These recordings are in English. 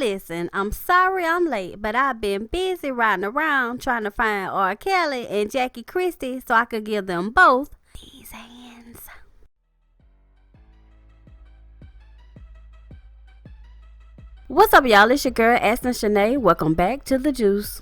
listen, I'm sorry I'm late, but I've been busy riding around trying to find R. Kelly and Jackie Christie so I could give them both these hands. What's up, y'all? It's your girl, Aston Shanae. Welcome back to The Juice.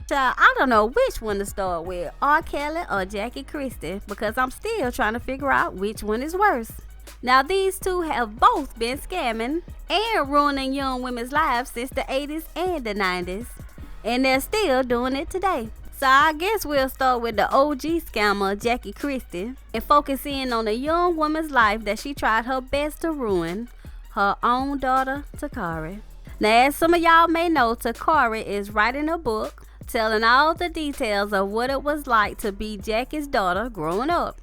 Child, I don't know which one to start with, R. Kelly or Jackie Christie, because I'm still trying to figure out which one is worse. Now, these two have both been scamming and ruining young women's lives since the 80s and the 90s, and they're still doing it today. So I guess we'll start with the OG scammer, Jackie Christie, and focus in on a young woman's life that she tried her best to ruin, her own daughter, Takari. Now, as some of y'all may know, Takari is writing a book telling all the details of what it was like to be Jackie's daughter growing up.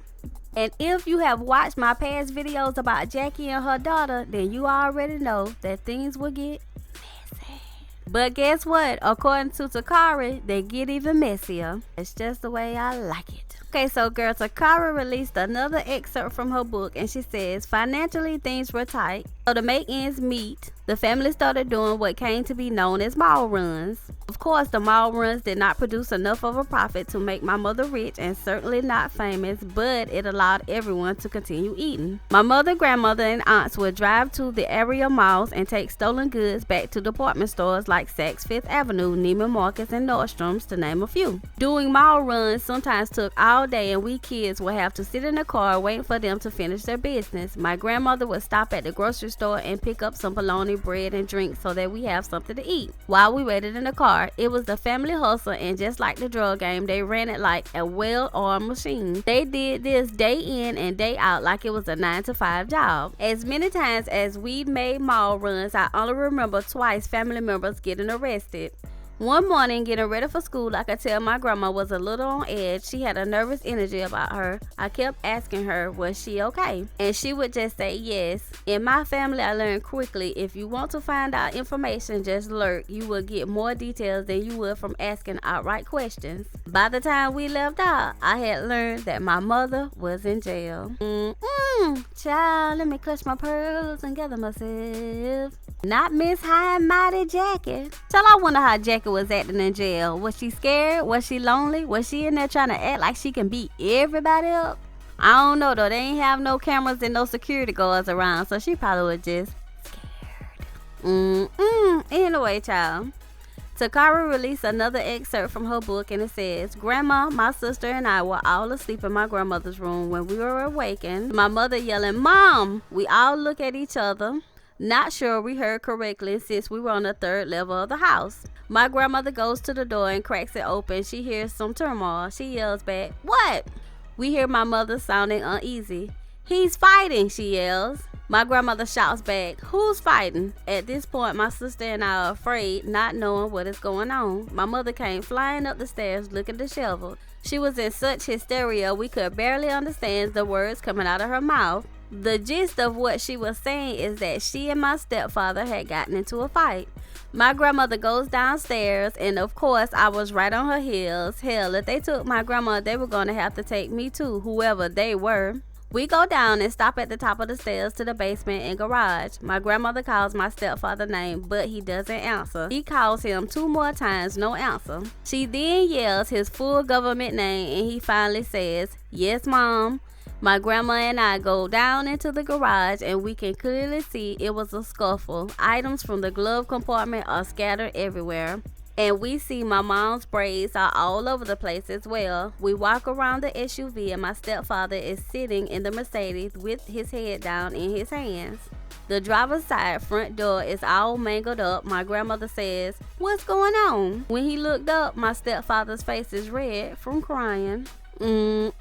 And if you have watched my past videos about Jackie and her daughter, then you already know that things will get messy. But guess what? According to Takari, they get even messier. It's just the way I like it. Okay, so girl, Takari released another excerpt from her book, and she says, financially things were tight. So to make ends meet, the family started doing what came to be known as mall runs. Of course, the mall runs did not produce enough of a profit to make my mother rich and certainly not famous, but it allowed everyone to continue eating. My mother, grandmother, and aunts would drive to the area malls and take stolen goods back to department stores like Saks Fifth Avenue, Neiman Marcus, and Nordstrom's, to name a few. Doing mall runs sometimes took all day, and we kids would have to sit in the car waiting for them to finish their business. My grandmother would stop at the grocery store and pick up some bologna, bread, and drinks so that we have something to eat while we waited in the car. It was the family hustle, and just like the drug game, they ran it like a well-armed machine. They did this day in and day out like it was a 9-to-5 job. As many times as we'd made mall runs, I only remember twice family members getting arrested. One morning, getting ready for school, I could tell my grandma was a little on edge. She had a nervous energy about her. I kept asking her, was she okay? And she would just say yes. In my family, I learned quickly, if you want to find out information, just lurk. You will get more details than you would from asking outright questions. By the time we left out, I had learned that my mother was in jail. Child, let me clutch my pearls and gather myself. Not Miss High and Mighty Jackie. Child, I wonder how Jackie was acting in jail. Was she scared? Was she lonely? Was she in there trying to act like she can beat everybody up? I don't know though. They ain't have no cameras and no security guards around, so she probably was just scared. Anyway, child, Takari released another excerpt from her book, and it says, Grandma, my sister, and I were all asleep in my grandmother's room when we were awakened. My mother yelling, Mom! We all look at each other, not sure we heard correctly since we were on the third level of the house. My grandmother goes to the door and cracks it open. She hears some turmoil. She yells back, What? We hear my mother sounding uneasy. He's fighting, she yells. My grandmother shouts back, Who's fighting? At this point, my sister and I are afraid, not knowing what is going on. My mother came flying up the stairs looking disheveled. She was in such hysteria we could barely understand the words coming out of her mouth. The gist of what she was saying is that she and my stepfather had gotten into a fight. My grandmother goes downstairs, and of course I was right on her heels. Hell, if they took my grandma, they were going to have to take me too, whoever they were. We go down and stop at the top of the stairs to the basement and garage. My grandmother calls my stepfather's name, but he doesn't answer. He calls him 2 more times, no answer. She then yells his full government name, and he finally says, Yes, Mom. My grandma and I go down into the garage, and we can clearly see it was a scuffle. Items from the glove compartment are scattered everywhere, and we see my mom's braids are all over the place as well. We walk around the SUV, and my stepfather is sitting in the Mercedes with his head down in his hands. The driver's side front door is all mangled up. My grandmother says, What's going on? When he looked up, my stepfather's face is red from crying. Child,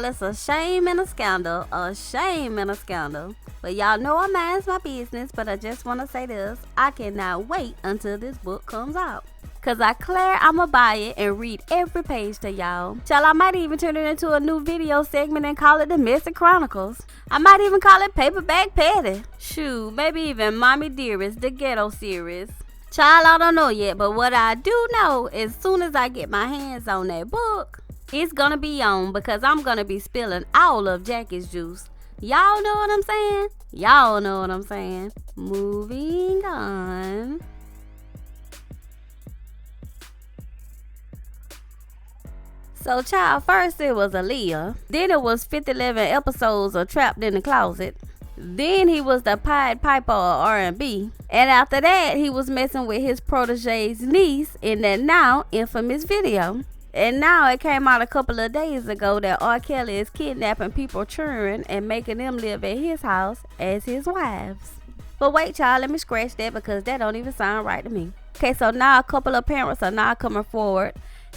it's a shame and a scandal. A shame and a scandal. But y'all know I minds my business, but I just want to say this. I cannot wait until this book comes out. Cause I declare I'ma buy it and read every page to y'all. Child, I might even turn it into a new video segment and call it the Mystic Chronicles. I might even call it Paperback Patty. Shoot, maybe even Mommy Dearest, the Ghetto series. Child, I don't know yet, but what I do know, as soon as I get my hands on that book, It's gonna be on because I'm gonna be spilling all of Jackie's juice. Y'all know what I'm saying? Y'all know what I'm saying. Moving on. So, child, first it was Aaliyah. Then it was 5011 episodes of Trapped in the Closet. Then he was the Pied Piper of R&B. And after that, he was messing with his protege's niece in that now infamous video. And now it came out a couple of days ago that R. Kelly is kidnapping people children and making them live at his house as his wives. But wait, child, let me scratch that because that don't even sound right to me. Okay, so now a couple of parents are now coming forward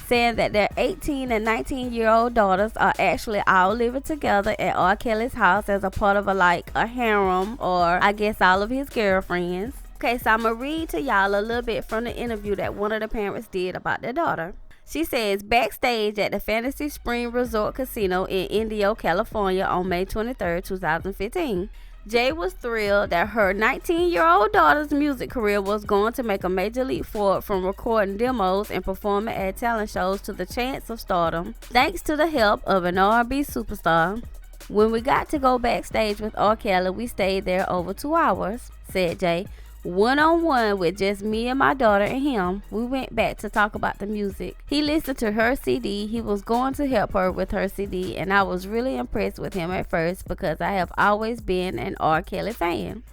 saying that their 18 and 19-year-old daughters are actually all living together at R. Kelly's house as a part of a harem, or I guess all of his girlfriends. Okay, so I'm going to read to y'all a little bit from the interview that one of the parents did about their daughter. She says, backstage at the Fantasy Spring Resort Casino in Indio, California on May 23, 2015. Jay was thrilled that her 19-year-old daughter's music career was going to make a major leap forward from recording demos and performing at talent shows to the chance of stardom, thanks to the help of an R&B superstar. When we got to go backstage with R. Kelly, we stayed there over 2 hours, said Jay. One-on-one with just me and my daughter and him. We went back to talk about the music. He listened to her CD. He was going to help her with her CD, and I was really impressed with him at first because I have always been an R. Kelly fan.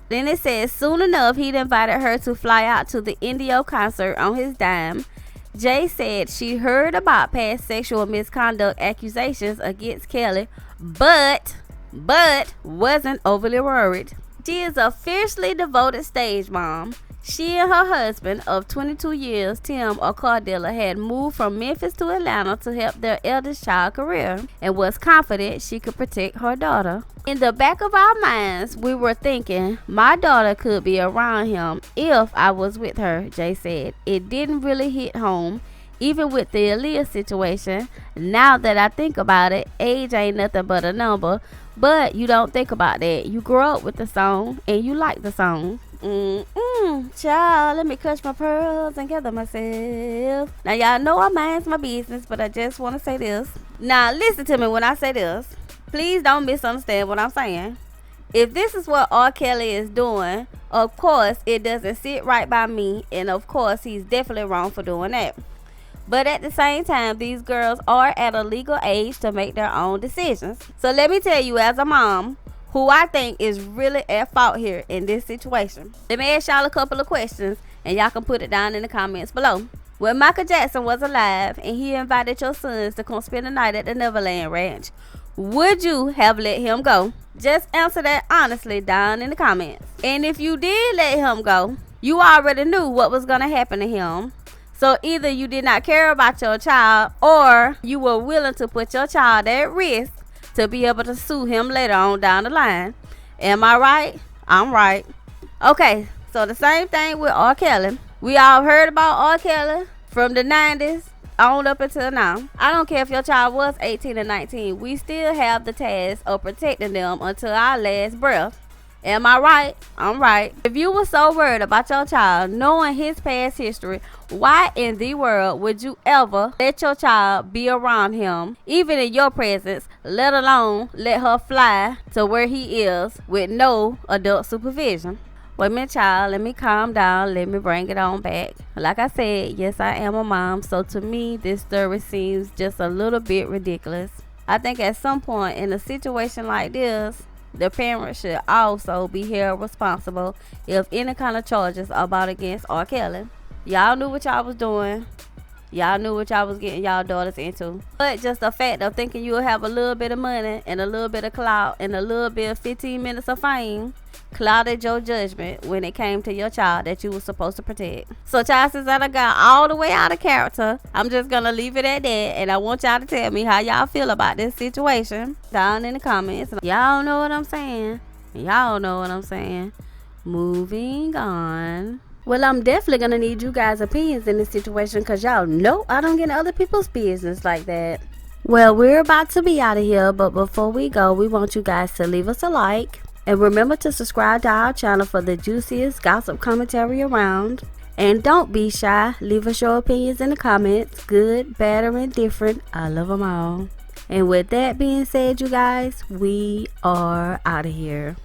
Then it says soon enough he'd invited her to fly out to the Indio concert on his dime. Jay said she heard about past sexual misconduct accusations against Kelly, but wasn't overly worried. She is a fiercely devoted stage mom. She and her husband of 22 years, Tim or Cardilla, had moved from Memphis to Atlanta to help their eldest child career and was confident she could protect her daughter. In the back of our minds, we were thinking my daughter could be around him if I was with her, Jay said. It didn't really hit home. Even with the Aaliyah situation, now that I think about it, age ain't nothing but a number. But you don't think about that. You grow up with the song and you like the song. Child, let me clutch my pearls and gather myself. Now y'all know I mind's my business, but I just want to say this. Now listen to me when I say this. Please don't misunderstand what I'm saying. If this is what R. Kelly is doing, of course it doesn't sit right by me, and of course he's definitely wrong for doing that. But at the same time, these girls are at a legal age to make their own decisions. So let me tell you, as a mom, who I think is really at fault here in this situation. Let me ask y'all a couple of questions, and y'all can put it down in the comments below. When Michael Jackson was alive and he invited your sons to come spend the night at the Neverland Ranch, would you have let him go? Just answer that honestly down in the comments. And if you did let him go, you already knew what was going to happen to him. So either you did not care about your child, or you were willing to put your child at risk to be able to sue him later on down the line. Am I right? I'm right. Okay, so the same thing with R. Kelly. We all heard about R. Kelly from the 90s on up until now. I don't care if your child was 18 or 19. We still have the task of protecting them until our last breath. Am I right? I'm right. If you were so worried about your child knowing his past history, why in the world would you ever let your child be around him, even in your presence, let alone let her fly to where he is with no adult supervision? Wait a minute, child. Let me calm down. Let me bring it on back. Like I said, yes, I am a mom. So to me, this story seems just a little bit ridiculous. I think at some point in a situation like this, the parents should also be held responsible if any kind of charges are brought against R. Kelly. Y'all knew what y'all was doing. Y'all knew what y'all was getting y'all daughters into. But just the fact of thinking you'll have a little bit of money and a little bit of clout and a little bit of 15 minutes of fame clouded your judgment when it came to your child that you were supposed to protect. So child, since I done got all the way out of character, I'm just gonna leave it at that, and I want y'all to tell me how y'all feel about this situation down in the comments. Y'all know what I'm saying. Y'all know what I'm saying. Moving on. Well, I'm definitely gonna need you guys' opinions in this situation, because y'all know I don't get in other people's business like that. Well, we're about to be out of here, but before we go, we want you guys to leave us a like. And remember to subscribe to our channel for the juiciest gossip commentary around. And don't be shy. Leave us your opinions in the comments. Good, bad, or indifferent. I love them all. And with that being said, you guys, we are out of here.